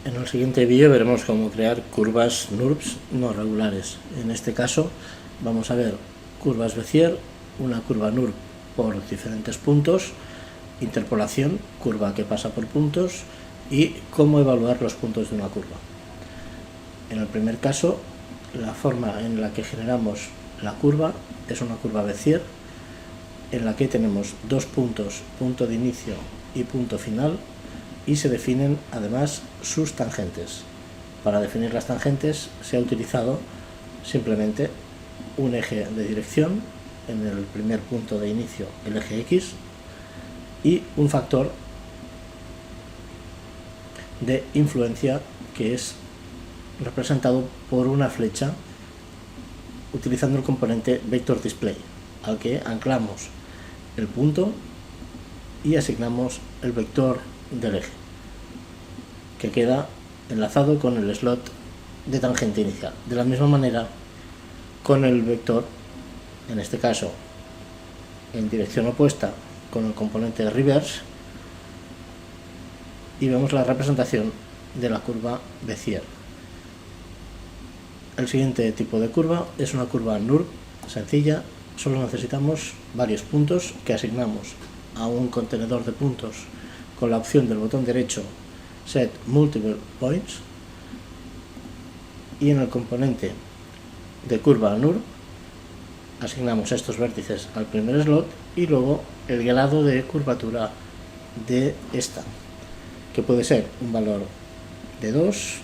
En el siguiente vídeo veremos cómo crear curvas NURBS no regulares. En este caso vamos a ver curvas Bézier, una curva NURB por diferentes puntos, interpolación, curva que pasa por puntos y cómo evaluar los puntos de una curva. En el primer caso, la forma en la que generamos la curva es una curva Bézier en la que tenemos dos puntos, punto de inicio y punto final, y se definen además sus tangentes. Para definir las tangentes se ha utilizado simplemente un eje de dirección, en el primer punto de inicio el eje X, y un factor de influencia que es representado por una flecha utilizando el componente Vector Display, al que anclamos el punto y asignamos el vector del eje, que queda enlazado con el slot de tangente inicial. De la misma manera, con el vector, en este caso en dirección opuesta, con el componente reverse, y vemos la representación de la curva Bézier. El siguiente tipo de curva es una curva NURB sencilla. Solo necesitamos varios puntos que asignamos a un contenedor de puntos con la opción del botón derecho Set Multiple Points, y en el componente de curva NURB asignamos estos vértices al primer slot y luego el grado de curvatura de esta, que puede ser un valor de 2,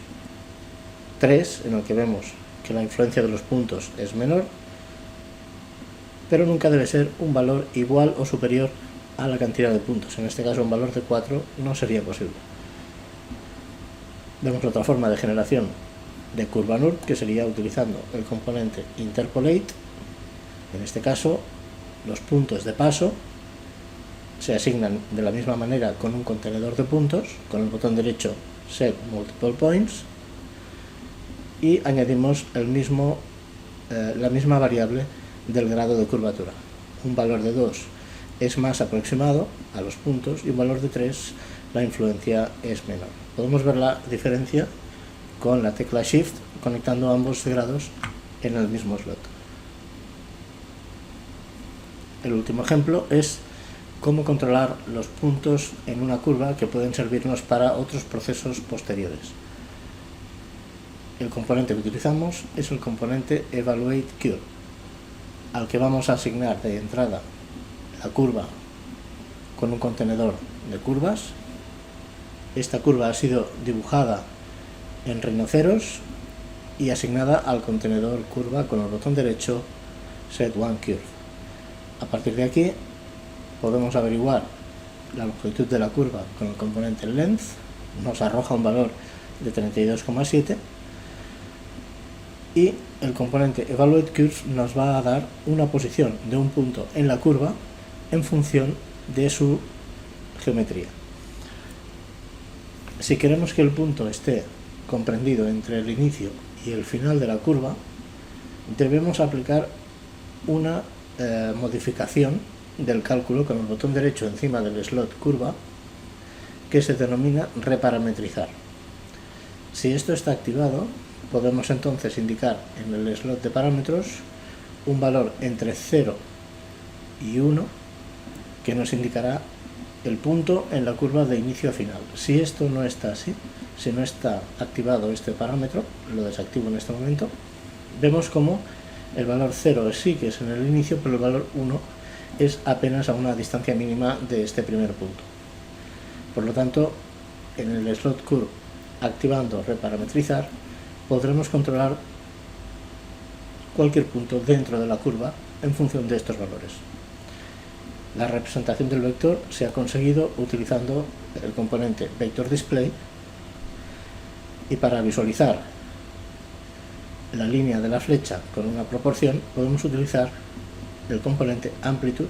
3, en el que vemos que la influencia de los puntos es menor, pero nunca debe ser un valor igual o superior a la cantidad de puntos. En este caso un valor de 4 no sería posible. Vemos otra forma de generación de curva NURB, que sería utilizando el componente Interpolate. En este caso los puntos de paso se asignan de la misma manera con un contenedor de puntos, con el botón derecho Set Multiple Points, y añadimos la misma variable del grado de curvatura. Un valor de 2 es más aproximado a los puntos y un valor de 3 la influencia es menor. Podemos ver la diferencia con la tecla Shift conectando ambos grados en el mismo slot. El último ejemplo es cómo controlar los puntos en una curva que pueden servirnos para otros procesos posteriores. El componente que utilizamos es el componente Evaluate Curve, al que vamos a asignar de entrada la curva con un contenedor de curvas. Esta curva ha sido dibujada en rinoceros y asignada al contenedor curva con el botón derecho Set One Curve. A partir de aquí podemos averiguar la longitud de la curva con el componente Length. Nos arroja un valor de 32,7 y el componente Evaluate Curve nos va a dar una posición de un punto en la curva en función de su geometría. Si queremos que el punto esté comprendido entre el inicio y el final de la curva, debemos aplicar una modificación del cálculo con el botón derecho encima del slot curva, que se denomina reparametrizar. Si esto está activado, podemos entonces indicar en el slot de parámetros un valor entre 0 y 1 que nos indicará el punto en la curva de inicio a final. Si esto no está así, si no está activado este parámetro, lo desactivo en este momento, vemos como el valor 0 sí que es en el inicio, pero el valor 1 es apenas a una distancia mínima de este primer punto. Por lo tanto, en el slot curve, activando reparametrizar, podremos controlar cualquier punto dentro de la curva en función de estos valores. La representación del vector se ha conseguido utilizando el componente Vector Display, y para visualizar la línea de la flecha con una proporción podemos utilizar el componente Amplitude,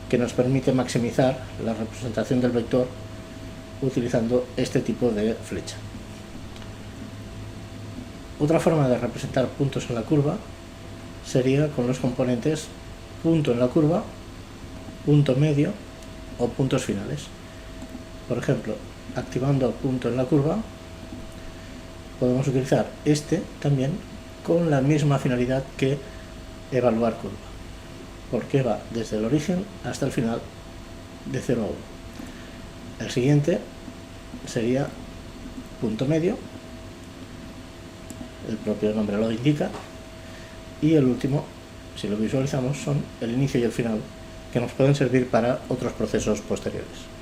que nos permite maximizar la representación del vector utilizando este tipo de flecha. Otra forma de representar puntos en la curva sería con los componentes punto en la curva, punto medio o puntos finales. Por ejemplo, activando punto en la curva, podemos utilizar este también con la misma finalidad que evaluar curva, porque va desde el origen hasta el final de 0 a 1. El siguiente sería punto medio, el propio nombre lo indica, y el último, si lo visualizamos, son el inicio y el final, que nos pueden servir para otros procesos posteriores.